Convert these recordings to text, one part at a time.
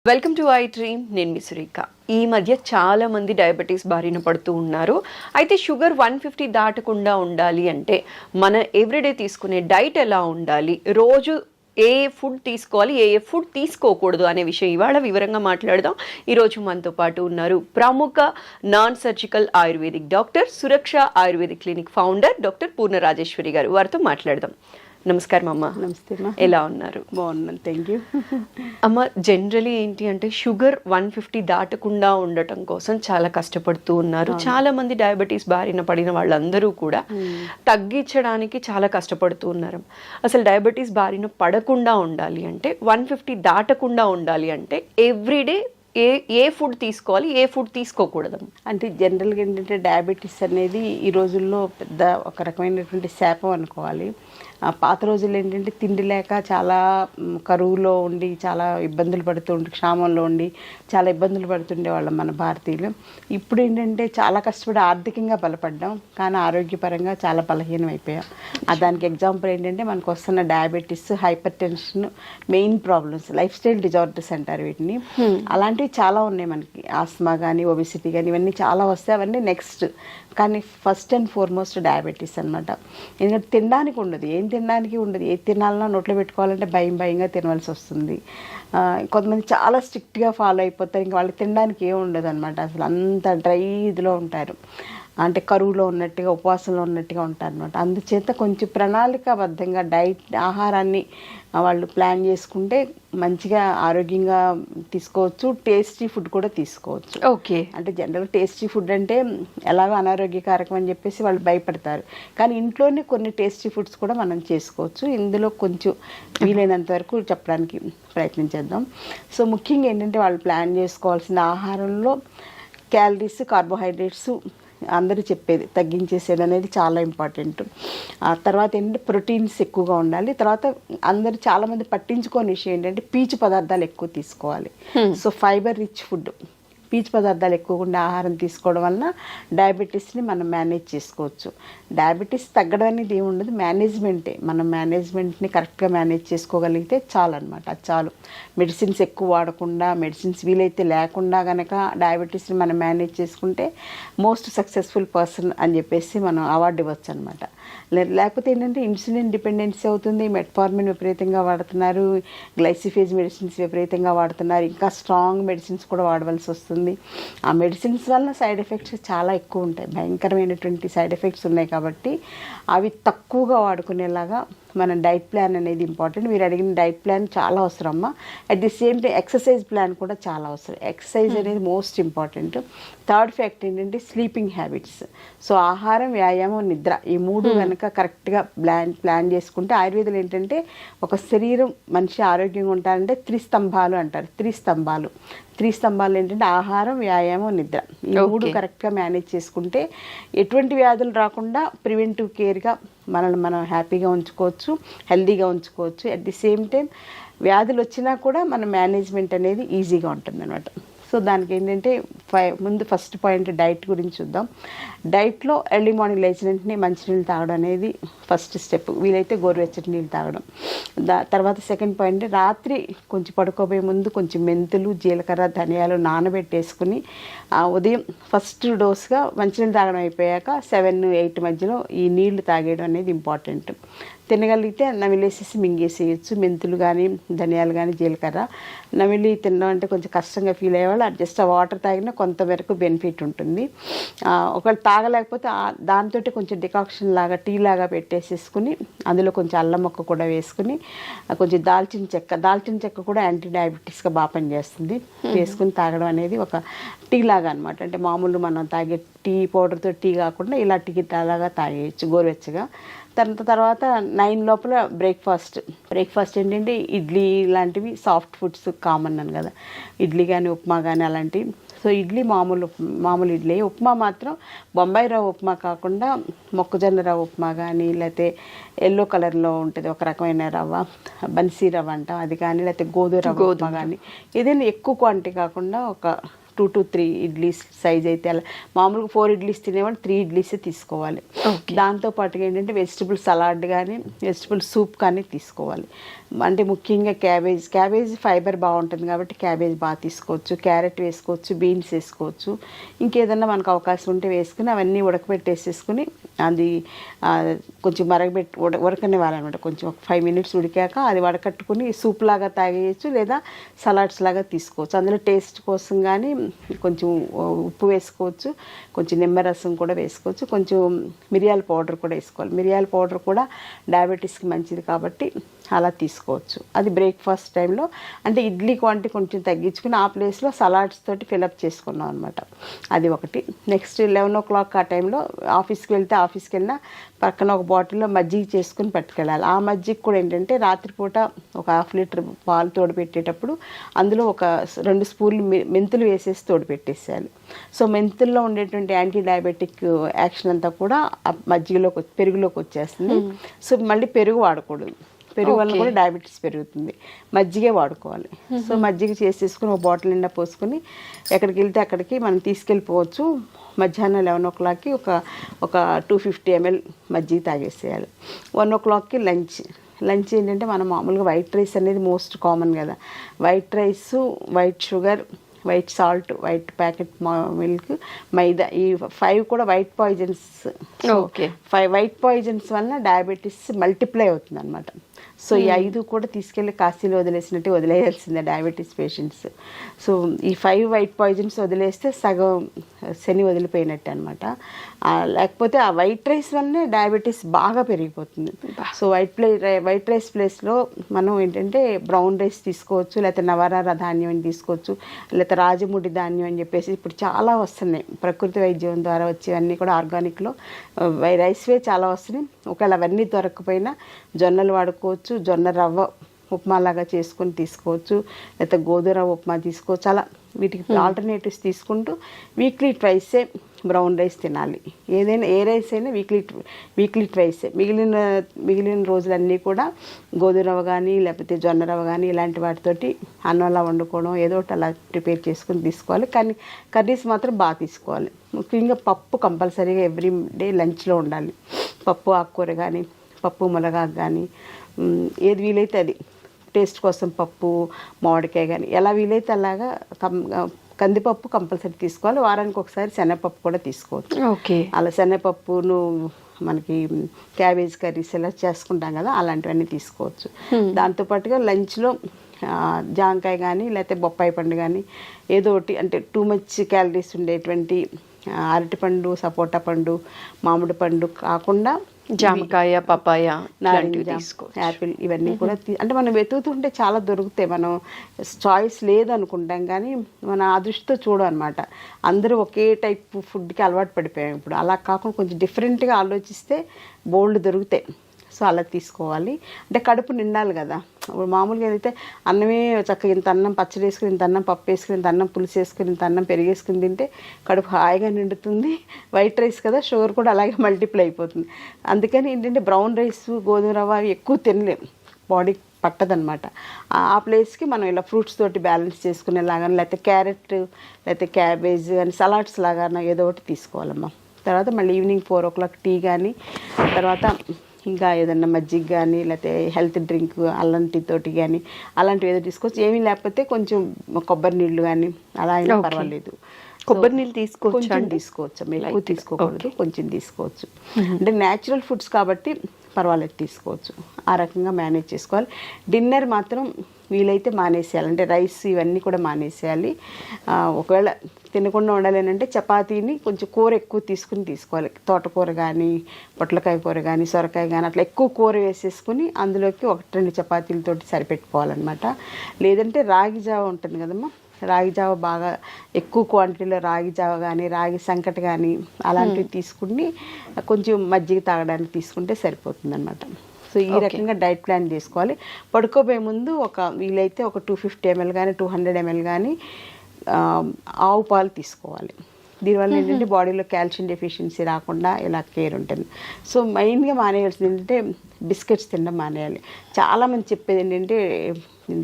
Welcome to I dream. నేను మీ సురేఖ. ఈ మధ్య చాలా మంది డయాబెటీస్ బారిన పడుతూ ఉన్నారు. అయితే షుగర్ 150 దాటకుండా ఉండాలి అంటే మన ఎవ్రీడే తీసుకునే డైట్ ఎలా ఉండాలి, రోజు ఏ ఫుడ్ తీసుకోవాలి, ఏ ఫుడ్ తీసుకోకూడదు అనే విషయం ఇవాళ వివరంగా మాట్లాడదాం. ఈరోజు మనతో పాటు ఉన్నారు ప్రముఖ నాన్ సర్జికల్ ఆయుర్వేదిక్ డాక్టర్, సురక్ష ఆయుర్వేదిక్ క్లినిక్ ఫౌండర్ డాక్టర్ పూర్ణ రాజేశ్వరి గారు. వారితో మాట్లాడదాం. నమస్కారం అమ్మ. నమస్తే అమ్మా. ఎలా ఉన్నారు? బాగున్నాను, థ్యాంక్ యూ. అమ్మ, జనరలీ ఏంటి అంటే షుగర్ 150 దాటకుండా ఉండటం కోసం చాలా కష్టపడుతూ ఉన్నారు. చాలా మంది డయాబెటీస్ బారిన పడిన వాళ్ళందరూ కూడా తగ్గించడానికి చాలా కష్టపడుతూ ఉన్నారు. అసలు డయాబెటీస్ బారిన పడకుండా ఉండాలి అంటే, 150 దాటకుండా ఉండాలి అంటే ఎవ్రీడే ఏ ఫుడ్ తీసుకోవాలి, ఏ ఫుడ్ తీసుకోకూడదు? అంటే జనరల్గా ఏంటంటే డయాబెటీస్ అనేది ఈ రోజుల్లో పెద్ద ఒక రకమైనటువంటి శాపం అనుకోవాలి. పాత రోజుల్లో ఏంటంటే తిండి లేక చాలా కరువులో ఉండి చాలా ఇబ్బందులు పడుతూ ఉండి, క్షామంలో ఉండి చాలా ఇబ్బందులు పడుతుండే వాళ్ళం మన భారతీయులు. ఇప్పుడు ఏంటంటే చాలా కష్టపడి ఆర్థికంగా బలపడ్డాం, కానీ ఆరోగ్యపరంగా చాలా బలహీనం అయిపోయాం. దానికి ఎగ్జాంపుల్ ఏంటంటే మనకు వస్తున్న diabetes, hyper tension, main problems, life style disorders అంటారు వీటిని. అలాంటివి చాలా ఉన్నాయి మనకి. ఆస్మా కానీ, ఒబిసిటీ కానీ, ఇవన్నీ చాలా వస్తాయి. అవన్నీ నెక్స్ట్. కానీ ఫస్ట్ అండ్ ఫార్మోస్ట్ డయాబెటీస్ అనమాట. ఎందుకంటే తినడానికి ఉండదు, ఏం తినడానికి ఉండదు. ఏది తినాలన్నా నోట్లో పెట్టుకోవాలంటే భయంగా తినవలసి వస్తుంది. కొంతమంది చాలా స్ట్రిక్ట్గా ఫాలో అయిపోతారు, ఇంకా వాళ్ళకి తినడానికి ఏం ఉండదు అనమాట. అసలు అంత డ్రై ఇదిలో ఉంటారు, అంటే కరువులో ఉన్నట్టుగా, ఉపవాసంలో ఉన్నట్టుగా ఉంటారు అనమాట. అందుచేత కొంచెం ప్రణాళికాబద్ధంగా ఆహారాన్ని వాళ్ళు ప్లాన్ చేసుకుంటే మంచిగా ఆరోగ్యంగా తీసుకోవచ్చు. టేస్టీ ఫుడ్ కూడా తీసుకోవచ్చు. ఓకే. అంటే జనరల్గా టేస్టీ ఫుడ్ అంటే ఎలాగో అనారోగ్యకారకం అని చెప్పేసి వాళ్ళు భయపడతారు, కానీ ఇంట్లోనే కొన్ని టేస్టీ ఫుడ్స్ కూడా మనం చేసుకోవచ్చు. ఇందులో కొంచెం వీలైనంత వరకు చెప్పడానికి ప్రయత్నించేద్దాం. సో ముఖ్యంగా ఏంటంటే వాళ్ళు ప్లాన్ చేసుకోవాల్సిన ఆహారంలో క్యాలరీస్, కార్బోహైడ్రేట్స్ అందరూ చెప్పేది తగ్గించేసేది అనేది చాలా ఇంపార్టెంట్. తర్వాత ఏంటంటే ప్రోటీన్స్ ఎక్కువగా ఉండాలి. తర్వాత అందరూ చాలామంది పట్టించుకోని విషయం ఏంటంటే పీచు పదార్థాలు ఎక్కువ తీసుకోవాలి. సో ఫైబర్ రిచ్ ఫుడ్, పీచు పదార్థాలు ఎక్కువగా ఉండే ఆహారం తీసుకోవడం వలన డయాబెటీస్ని మనం మేనేజ్ చేసుకోవచ్చు. డయాబెటీస్ తగ్గడం అనేది ఏమి ఉండదు, మేనేజ్మెంటే. మనం మేనేజ్మెంట్ని కరెక్ట్గా మేనేజ్ చేసుకోగలిగితే చాలు అనమాట. అది చాలు. మెడిసిన్స్ ఎక్కువ వాడకుండా, మెడిసిన్స్ వీలైతే లేకుండా కనుక డయాబెటీస్ని మనం మేనేజ్ చేసుకుంటే మోస్ట్ సక్సెస్ఫుల్ పర్సన్ అని చెప్పేసి మనం అవార్డు ఇవ్వచ్చు అనమాట. లేకపోతే ఏంటంటే ఇన్సులిన్ డిపెండెన్సీ అవుతుంది, మెట్ఫార్మిన్ విపరీతంగా వాడుతున్నారు, గ్లైసిఫేజ్ మెడిసిన్స్ విపరీతంగా వాడుతున్నారు, ఇంకా స్ట్రాంగ్ మెడిసిన్స్ కూడా వాడవలసి వస్తుంది. ఆ మెడిసిన్స్ వల్ల సైడ్ ఎఫెక్ట్స్ చాలా ఎక్కువ ఉంటాయి, భయంకరమైనటువంటి సైడ్ ఎఫెక్ట్స్ ఉన్నాయి. కాబట్టి అవి తక్కువగా వాడుకునేలాగా మన డైట్ ప్లాన్ అనేది ఇంపార్టెంట్. మీరు అడిగిన డైట్ ప్లాన్ చాలా అవసరం అమ్మా. At the same time exercise plan కూడా చాలా అవసరం. ఎక్సర్సైజ్ అనేది మోస్ట్ ఇంపార్టెంట్. థర్డ్ ఫ్యాక్ట్ ఏంటంటే స్లీపింగ్ హ్యాబిట్స్. సో ఆహారం, వ్యాయామం, నిద్ర, ఈ మూడు కనుక కరెక్ట్గా ప్లాన్ చేసుకుంటే, ఆయుర్వేదం ఏంటంటే ఒక శరీరం మనిషి ఆరోగ్యంగా ఉంటారంటే త్రిస్తంభాలు అంటారు. త్రిస్తంభాలు ఏంటంటే ఆహారం, వ్యాయామం, నిద్ర. ఈ మూడు కరెక్ట్గా మేనేజ్ చేసుకుంటే ఎటువంటి వ్యాధులు రాకుండా ప్రివెంటివ్ కేర్గా మనల్ని మనం హ్యాపీగా ఉంచుకోవచ్చు, హెల్దీగా ఉంచుకోవచ్చు. అట్ ది సేమ్ టైం వ్యాధులు వచ్చినా కూడా మన మేనేజ్మెంట్ అనేది ఈజీగా ఉంటుంది అనమాట. సో దానికి ఏంటంటే ముందు ఫస్ట్ పాయింట్ డైట్ గురించి చూద్దాం. డైట్లో ఎర్లీ మార్నింగ్ లేచిన వెంటనే మంచినీళ్ళు తాగడం అనేది ఫస్ట్ స్టెప్. వీలైతే గోరువెచ్చటి నీళ్ళు తాగడం. తర్వాత సెకండ్ పాయింట్, రాత్రి కొంచెం పడుకోబోయే ముందు కొంచెం మెంతులు, జీలకర్ర, ధనియాలు నానబెట్టేసుకుని ఉదయం ఫస్ట్ డోస్గా మంచినీళ్ళు తాగడం అయిపోయాక 7-8 మధ్యలో ఈ నీళ్లు తాగేయడం అనేది ఇంపార్టెంట్. తినగలిగితే నమిలేసేసి మింగేసేయచ్చు. మెంతులు కానీ, ధనియాలు కానీ, జీలకర్ర నమిలి తినడం అంటే కొంచెం కష్టంగా ఫీల్ అయ్యేవాళ్ళు జస్ట్ ఆ వాటర్ తాగినా కొంతవరకు బెనిఫిట్ ఉంటుంది. ఒకవేళ తాగలేకపోతే దాంతో కొంచెం డికాక్షన్ లాగా, టీ లాగా పెట్టేసేసుకుని అందులో కొంచెం అల్లం ముక్క కూడా వేసుకుని, కొంచెం దాల్చిన చెక్క కూడా యాంటీ డయాబెటీస్గా బాగా పనిచేస్తుంది. వేసుకుని తాగడం అనేది ఒక టీ లాగా అనమాట. అంటే మామూలు మనం తాగే టీ పౌడర్తో టీ కాకుండా ఇలా టీ లాగా తాగేయచ్చు గోరువెచ్చగా. తర్వాత 9 లోపల బ్రేక్ఫాస్ట్ ఏంటంటే ఇడ్లీ లాంటివి సాఫ్ట్ ఫుడ్స్ కామన్ అని కదా, ఇడ్లీ కానీ, ఉప్మా కానీ అలాంటివి. సో ఇడ్లీ మామూలు ఇడ్లీ. ఉప్మా మాత్రం బొంబాయి రవ్వ ఉప్మా కాకుండా మొక్కజొన్న రవ్వ ఉప్మా కానీ, లేకపోతే ఎల్లో కలర్లో ఉంటుంది ఒక రకమైన రవ్వ, బన్సీ రవ్వ అంటాం, అది కానీ, లేకపోతే గోధుమ రవ్వ ఉప్మా కానీ, ఏదైనా ఎక్కువ క్వాంటిటీ కాకుండా ఒక 2 to 3 ఇడ్లీస్ సైజ్ అయితే, అలా మామూలుగా 4 ఇడ్లీస్ తినేవాళ్ళు 3 ఇడ్లీసే తీసుకోవాలి. దాంతోపాటుగా ఏంటంటే వెజిటబుల్ సలాడ్ కానీ, వెజిటబుల్ సూప్ కానీ తీసుకోవాలి. అంటే ముఖ్యంగా క్యాబేజ్ ఫైబర్ బాగుంటుంది కాబట్టి క్యాబేజ్ బాగా తీసుకోవచ్చు, క్యారెట్ వేసుకోవచ్చు, బీన్స్ వేసుకోవచ్చు, ఇంకేదన్నా మనకు అవకాశం ఉంటే వేసుకుని అవన్నీ ఉడకబెట్టేసేసుకుని అది కొంచెం ఉడకనివ్వాలన్నమాట. కొంచెం ఒక 5 minutes ఉడికాక అది వడకట్టుకుని సూప్ లాగా తాగేయచ్చు, లేదా సలాడ్స్ లాగా తీసుకోవచ్చు. అందులో టేస్ట్ కోసం కానీ కొంచెం ఉప్పు వేసుకోవచ్చు, కొంచెం నిమ్మరసం కూడా వేసుకోవచ్చు, కొంచెం మిరియాల పౌడర్ కూడా వేసుకోవాలి. మిరియాల పౌడర్ కూడా డయాబెటీస్కి మంచిది కాబట్టి అలా తీసుకోవచ్చు. అది బ్రేక్ఫాస్ట్ టైంలో, అంటే ఇడ్లీ క్వాంటిటీ కొంచెం తగ్గించుకుని ఆ ప్లేస్లో సలాడ్స్ తోటి ఫిలప్ చేసుకున్నాం అనమాట. అది ఒకటి. నెక్స్ట్ 11 o'clock ఆ టైంలో ఆఫీస్కి వెళ్ళినా పక్కన ఒక బాటిల్లో మజ్జిగ చేసుకుని పట్టుకెళ్ళాలి. ఆ మజ్జిగ కూడా ఏంటంటే రాత్రిపూట ఒక 1/2 liter పాలు తోడు పెట్టేటప్పుడు అందులో ఒక 2 స్పూన్లు మెంతులు వేసేసి తోడు పెట్టేసేయాలి. సో మెంతుల్లో ఉండేటువంటి యాంటీ డయాబెటిక్ యాక్షన్ అంతా కూడా పెరుగులోకి వచ్చేస్తుంది. సో మళ్ళీ పెరుగు వాడకూడదు, పెరుగు వల్ల కూడా డయాబెటీస్ పెరుగుతుంది. మజ్జిగే వాడుకోవాలి. సో మజ్జిగ చేసేసుకుని ఒక బాటిల్ నిండా పోసుకొని ఎక్కడికి వెళ్తే అక్కడికి మనం తీసుకెళ్ళిపోవచ్చు. మధ్యాహ్నం 11 o'clockకి ఒక 250 ml మజ్జిగ తాగేసేయాలి. 1 o'clockకి లంచ్ ఏంటంటే మనం మామూలుగా వైట్ రైస్ అనేది మోస్ట్ కామన్ కదా. White rice, white sugar, white salt, white packet milk, maida, ఈ 5 కూడా white poisons. Okay, 5 white poisons వలన డయాబెటీస్ మల్టిప్లై అవుతుంది అనమాట. సో ఈ 5 కూడా తీసుకెళ్ళి కాశీలో వదిలేయాల్సిందే డయాబెటీస్ పేషెంట్స్. సో ఈ 5 వైట్ పాయిజన్స్ వదిలేస్తే సగం శని వదిలిపోయినట్టు అనమాట. లేకపోతే ఆ వైట్ రైస్ వల్లనే డయాబెటీస్ బాగా పెరిగిపోతుంది. సో వైట్ రైస్ ప్లేస్లో మనం ఏంటంటే బ్రౌన్ రైస్ తీసుకోవచ్చు, లేకపోతే నవరార ధాన్యం అని తీసుకోవచ్చు, లేకపోతే రాజముడి ధాన్యం అని చెప్పేసి ఇప్పుడు చాలా వస్తున్నాయి. ప్రకృతి వైద్యం ద్వారా వచ్చేవన్నీ కూడా ఆర్గానిక్లో రైస్వే చాలా వస్తున్నాయి. ఒకవేళ అవన్నీ దొరకకపోయినా జొన్నలు వాడుకోవచ్చు, జొన్న రవ్వ ఉప్మాలాగా చేసుకొని తీసుకోవచ్చు, లేకపోతే గోధుమ రవ్వ ఉప్మా తీసుకోవచ్చు. అలా వీటికి ఆల్టర్నేటివ్స్ తీసుకుంటూ వీక్లీ ట్వైసే బ్రౌన్ రైస్ తినాలి. ఏ రైస్ అయినా వీక్లీ ట్వైసే. మిగిలిన రోజులన్నీ కూడా గోధుమ రవ్వ కానీ లేకపోతే జొన్న రవ్వ కానీ ఇలాంటి వాటితోటి అన్నంలా వండుకోవడం, ఏదో ఒకటి అలా ప్రిపేర్ చేసుకుని తీసుకోవాలి. కానీ కర్రీస్ మాత్రం బాగా తీసుకోవాలి. ముఖ్యంగా పప్పు కంపల్సరీగా ఎవ్రీ డే లంచ్లో ఉండాలి. పప్పు ఆకుకూర కానీ, పప్పు మునగాకు కానీ, ఏది వీలైతే అది. టేస్ట్ కోసం పప్పు, మామిడికాయ కానీ ఎలా వీలైతే అలాగా. కందిపప్పు కంపల్సరీ తీసుకోవాలి. వారానికి ఒకసారి శనగపప్పు కూడా తీసుకోవచ్చు. ఓకే, అలా శనగపప్పును మనకి క్యాబేజ్ కర్రీస్ ఎలా చేసుకుంటాం కదా, అలాంటివన్నీ తీసుకోవచ్చు. దాంతోపాటుగా లంచ్లో జాంకాయ కానీ లేకపోతే బొప్పాయి పండు కానీ ఏదో ఒకటి, అంటే టూ మచ్ క్యాలరీస్ ఉండేటువంటి అరటిపండు, సపోటా పండు, మామిడి పండు కాకుండా జామకాయ, పపాయ, నారింజ, యాపిల్ ఇవన్నీ కూడా అంటే మనం వెతుకుతుంటే చాలా దొరుకుతాయి. మనం చాయిస్ లేదనుకుంటాం కానీ మన అదృష్టితో చూడం అనమాట. అందరూ ఒకే టైప్ ఫుడ్కి అలవాటు పడిపోయాం ఇప్పుడు. అలా కాకుండా కొంచెం డిఫరెంట్గా ఆలోచిస్తే బోల్డ్ దొరుకుతాయి. సో అలా తీసుకోవాలి. అంటే కడుపు నిండాలి కదా. ఇప్పుడు మామూలుగా అయితే అన్నమే చక్కగా ఇంత అన్నం పచ్చడి వేసుకుని, ఇంత అన్నం పప్పు వేసుకుని, ఇంత అన్నం పులుసు వేసుకుని, ఇంత అన్నం పెరిగేసుకుని తింటే కడుపు హాయిగా నిండుతుంది. వైట్ రైస్ కదా, షుగర్ కూడా అలాగే మల్టిప్లై అయిపోతుంది. అందుకని ఏంటంటే బ్రౌన్ రైస్, గోధుమ రవ్వ అవి ఎక్కువ తినలేం, బాడీకి పట్టదనమాట. ఆ ప్లేస్కి మనం ఇలా ఫ్రూట్స్ తోటి బ్యాలెన్స్ చేసుకునేలాగా, లేకపోతే క్యారెట్, లేకపోతే క్యాబేజ్ కానీ సలాడ్స్ లాగా ఏదో ఒకటి తీసుకోవాలమ్మా. తర్వాత మళ్ళీ ఈవినింగ్ 4 o'clock టీ కానీ, తర్వాత ఇంకా ఏదన్నా మజ్జిగ కానీ లేకపోతే హెల్త్ డ్రింక్ అల్లం టీ తోటి కానీ అలాంటివి ఏదో తీసుకోవచ్చు. ఏమీ లేకపోతే కొంచెం కొబ్బరి నీళ్ళు కానీ అలా అయినా పర్వాలేదు. కొబ్బరి నీళ్ళు తీసుకోవచ్చు, ఎక్కువ తీసుకోకూడదు, కొంచెం తీసుకోవచ్చు. అంటే న్యాచురల్ ఫుడ్స్ కాబట్టి పర్వాలేదు, తీసుకోవచ్చు. ఆ రకంగా మేనేజ్ చేసుకోవాలి. డిన్నర్ మాత్రం వీలైతే మానేసేయాలి. అంటే రైస్ ఇవన్నీ కూడా మానేసేయాలి. ఒకవేళ తినకుండా ఉండాలేనంటే చపాతీని కొంచెం కూర ఎక్కువ తీసుకోవాలి. తోటకూర కానీ, పొట్లకాయ కూర కానీ, సొరకాయ కానీ అట్లా ఎక్కువ కూర వేసేసుకుని అందులోకి 1-2 చపాతీలతోటి సరిపెట్టుకోవాలన్నమాట. లేదంటే రాగి జావ ఉంటుంది కదమ్మా, రాగి జావ బాగా ఎక్కువ క్వాంటిటీలో రాగి జావ కానీ, రాగి సంకటి కానీ అలాంటివి తీసుకుని కొంచెం మజ్జిగ తాగడానికి తీసుకుంటే సరిపోతుంది అన్నమాట. సో ఈ రకంగా డైట్ ప్లాన్ చేసుకోవాలి. పడుకోబోయే ముందు వీలైతే ఒక 250 ml కానీ 200 ml కానీ ఆవు పాలు తీసుకోవాలి. దీనివల్ల ఏంటంటే బాడీలో కాల్షియం డెఫిషియన్సీ రాకుండా ఇలా కేర్ ఉంటుంది. సో మెయిన్గా మానేయాల్సింది ఏంటంటే బిస్కెట్స్ తినడం మానేయాలి. చాలామంది చెప్పేది ఏంటంటే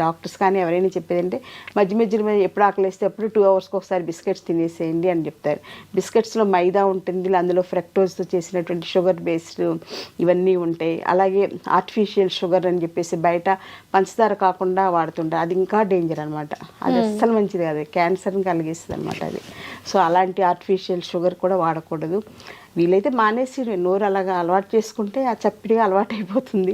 డాక్టర్స్ కానీ ఎవరైనా చెప్పేది అంటే మధ్యలో ఎప్పుడు ఆకలిస్తే అప్పుడు 2 అవర్స్కి ఒకసారి బిస్కెట్స్ తినేసేయండి అని చెప్తారు. బిస్కెట్స్లో మైదా ఉంటుంది, అందులో ఫ్రక్టోజ్తో చేసినటువంటి షుగర్ బేస్డ్ ఇవన్నీ ఉంటాయి. అలాగే ఆర్టిఫిషియల్ షుగర్ అని చెప్పేసి బయట పంచదార కాకుండా వాడుతుంటారు. అది ఇంకా డేంజర్ అనమాట. అది అస్సలు మంచిది కాదు, క్యాన్సర్ని కలిగిస్తుంది అనమాట అది. సో అలాంటి ఆర్టిఫిషియల్ షుగర్ కూడా వాడకూడదు. వీలైతే మానేసి నోరు అలాగా అలవాటు చేసుకుంటే ఆ చప్పిడిగా అలవాటు అయిపోతుంది.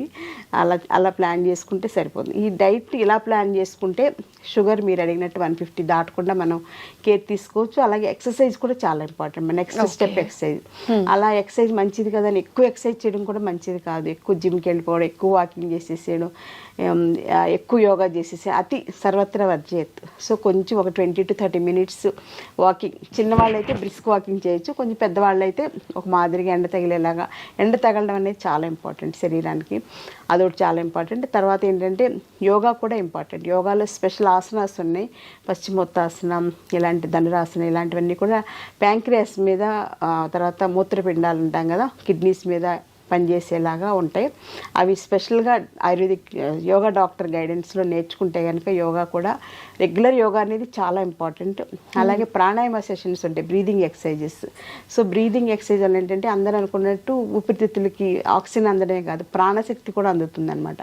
అలా ప్లాన్ చేసుకుంటే సరిపోతుంది. ఈ డైట్ ఇలా ప్లాన్ చేసుకుంటే షుగర్ మీరు అడిగినట్టు 150 దాటకుండా మనం కేర్ తీసుకోవచ్చు. అలాగే ఎక్సర్సైజ్ కూడా చాలా ఇంపార్టెంట్. మన నెక్స్ట్ స్టెప్ ఎక్సర్సైజ్. అలా ఎక్సర్సైజ్ మంచిది కదా అని ఎక్కువ ఎక్సర్సైజ్ చేయడం కూడా మంచిది కాదు. ఎక్కువ జిమ్కి వెళ్ళిపోవడం, ఎక్కువ వాకింగ్ చేసేసేయడం, ఎక్కువ యోగా చేసేసి అతి సర్వత్ర వర్జేత్. సో కొంచెం ఒక 20 to 30 minutes వాకింగ్. చిన్నవాళ్ళు అయితే బ్రిస్క్ వాకింగ్ చేయొచ్చు. కొంచెం పెద్దవాళ్ళు అయితే ఒక మాదిరిగా ఎండ తగిలేలాగా. ఎండ తగలడం అనేది చాలా ఇంపార్టెంట్ శరీరానికి. అదొకటి చాలా ఇంపార్టెంట్. తర్వాత ఏంటంటే యోగా కూడా ఇంపార్టెంట్. యోగాలో స్పెషల్ ఆసనాస్ ఉన్నాయి. పశ్చిమోత్తాసనం, ఇలాంటి ధనురాసనం, ఇలాంటివన్నీ కూడా ప్యాంక్రియాస్ మీద, తర్వాత మూత్రపిండాలు ఉంటాం కదా, కిడ్నీస్ మీద పనిచేసేలాగా ఉంటాయి. అవి స్పెషల్గా ఆయుర్వేదిక్ యోగా డాక్టర్ గైడెన్స్లో నేర్చుకుంటే కనుక యోగా కూడా రెగ్యులర్ యోగా అనేది చాలా ఇంపార్టెంట్. అలాగే ప్రాణాయామ సెషన్స్ ఉంటాయి, breathing exercises. So breathing exercise వల్ల ఏంటంటే అందరూ అనుకున్నట్టు ఊపిరితిత్తులకి ఆక్సిజన్ అందడమే కాదు, ప్రాణశక్తి కూడా అందుతుంది అనమాట.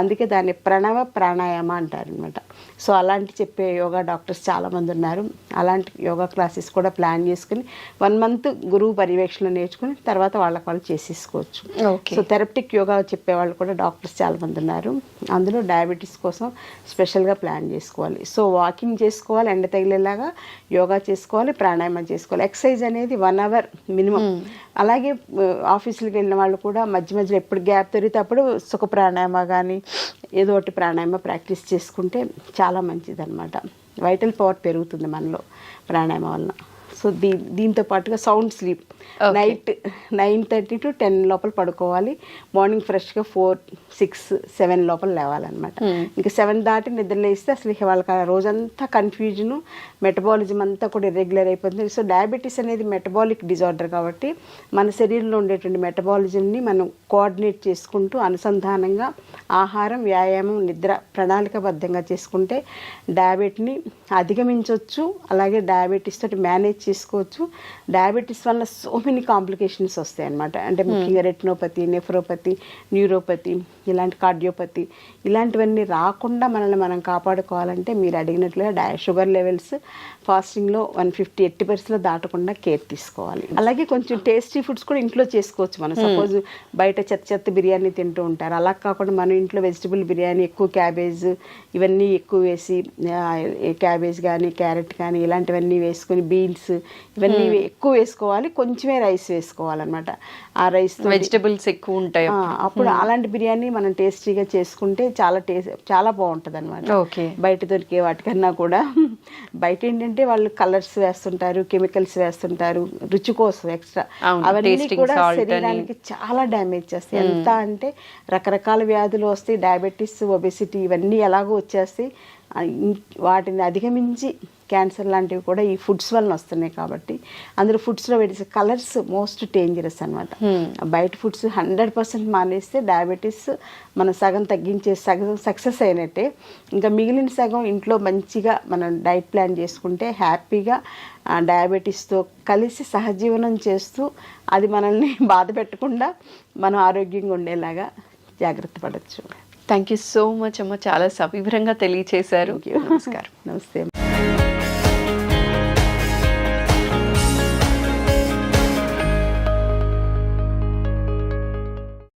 అందుకే దాన్ని ప్రణవ ప్రాణాయామ అంటారు అనమాట. సో అలాంటి చెప్పే యోగా డాక్టర్స్ చాలామంది ఉన్నారు. అలాంటి యోగా క్లాసెస్ కూడా ప్లాన్ చేసుకుని 1 month గురువు పర్యవేక్షణ నేర్చుకుని తర్వాత వాళ్ళకి వాళ్ళు చేసేసుకోవచ్చు. సో థెరప్టిక్ యోగా చెప్పేవాళ్ళు కూడా డాక్టర్స్ చాలామంది ఉన్నారు. అందులో డయాబెటీస్ కోసం స్పెషల్గా ప్లాన్ చేసుకోవాలి. సో వాకింగ్ చేసుకోవాలి, ఎండ తగిలేలాగా యోగా చేసుకోవాలి, ప్రాణాయామం చేసుకోవాలి. ఎక్సర్సైజ్ అనేది 1 hour మినిమం. అలాగే ఆఫీసులకు వెళ్ళిన వాళ్ళు కూడా మధ్య మధ్యలో ఎప్పుడు గ్యాప్ దొరికితే అప్పుడు సుఖ ప్రాణాయామ కానీ ఏదో ఒకటి ప్రాణాయామ ప్రాక్టీస్ చేసుకుంటే చాలా మంచిది అనమాట. వైటల్ పవర్ పెరుగుతుంది మనలో ప్రాణాయామం వలన. సో దీంతో పాటుగా సౌండ్ స్లీప్. నైట్ 9:30 to 10 లోపల పడుకోవాలి. మార్నింగ్ ఫ్రెష్గా 4, 6, 7 లోపల లేవాలన్నమాట. ఇంకా 7 దాటి నిద్ర లేస్తే అసలు వాళ్ళకి ఆ రోజంతా కన్ఫ్యూజను, మెటబాలిజం అంతా కూడా ఇర్రెగ్యులర్ అయిపోతుంది. సో డయాబెటీస్ అనేది మెటబాలిక్ డిజార్డర్ కాబట్టి మన శరీరంలో ఉండేటువంటి మెటబాలిజంని మనం కోఆర్డినేట్ చేసుకుంటూ అనుసంధానంగా ఆహారం, వ్యాయామం, నిద్ర ప్రణాళికాబద్ధంగా చేసుకుంటే డయాబెటీని అధిగమించవచ్చు. అలాగే డయాబెటీస్ తోటి మేనేజ్ చేసుకోవచ్చు. డయాబెటీస్ వల్ల సో మెనీ కాంప్లికేషన్స్ వస్తాయి అన్నమాట. అంటే ముఖ్యంగా రెటినోపతి, నెఫ్రోపతి, న్యూరోపతి, ఇలాంటి కార్డియోపతి, ఇలాంటివన్నీ రాకుండా మనల్ని మనం కాపాడుకోవాలంటే మీరు అడిగినట్లుగా షుగర్ లెవెల్స్ ఫాస్టింగ్లో 150 80% దాటకుండా కేర్ తీసుకోవాలి. అలాగే కొంచెం టేస్టీ ఫుడ్స్ కూడా ఇంట్లో చేసుకోవచ్చు. మనం సపోజ్ బయట చెత్త బిర్యానీ తింటూ ఉంటారు, అలా కాకుండా మనం ఇంట్లో వెజిటబుల్ బిర్యానీ, ఎక్కువ క్యాబేజ్ ఇవన్నీ ఎక్కువ వేసి, క్యాబేజ్ కానీ క్యారెట్ కానీ ఇలాంటివన్నీ వేసుకొని, బీన్స్ ఇవన్నీ ఎక్కువ వేసుకోవాలి. కొంచెమే రైస్ వేసుకోవాలన్నమాట. ఆ రైస్ వెజిటబుల్స్ ఎక్కువ ఉంటాయి అప్పుడు అలాంటి బిర్యానీ మనం టేస్టీగా చేసుకుంటే చాలా బాగుంటుంది అనమాట. బయట దొరికే వాటికన్నా కూడా. బయట ఏంటంటే వాళ్ళు కలర్స్ వేస్తుంటారు, కెమికల్స్ వేస్తుంటారు రుచి కోసం ఎక్స్ట్రా. అవన్నీ కూడా శరీరానికి చాలా డ్యామేజ్ చేస్తాయి. ఎంత అంటే రకరకాల వ్యాధులు వస్తాయి, డయాబెటీస్, ఒబెసిటీ ఇవన్నీ ఎలాగో వచ్చేస్తాయి. వాటిని అధిగమించి క్యాన్సర్ లాంటివి కూడా ఈ ఫుడ్స్ వలన వస్తున్నాయి. కాబట్టి అందులో ఫుడ్స్లో వేసే కలర్స్ మోస్ట్ డేంజరస్ అనమాట. బయట ఫుడ్స్ 100% మానేస్తే డయాబెటీస్ మనం సగం తగ్గించే, సగం సక్సెస్ అయినట్టే. ఇంకా మిగిలిన సగం ఇంట్లో మంచిగా మనం డైట్ ప్లాన్ చేసుకుంటే హ్యాపీగా డయాబెటీస్తో కలిసి సహజీవనం చేస్తూ అది మనల్ని బాధ పెట్టకుండా మనం ఆరోగ్యంగా ఉండేలాగా జాగ్రత్త పడవచ్చు. థ్యాంక్ యూ సో మచ్ అమ్మ, చాలా సవివరంగా తెలియచేశారు. నమస్కారం. నమస్తే.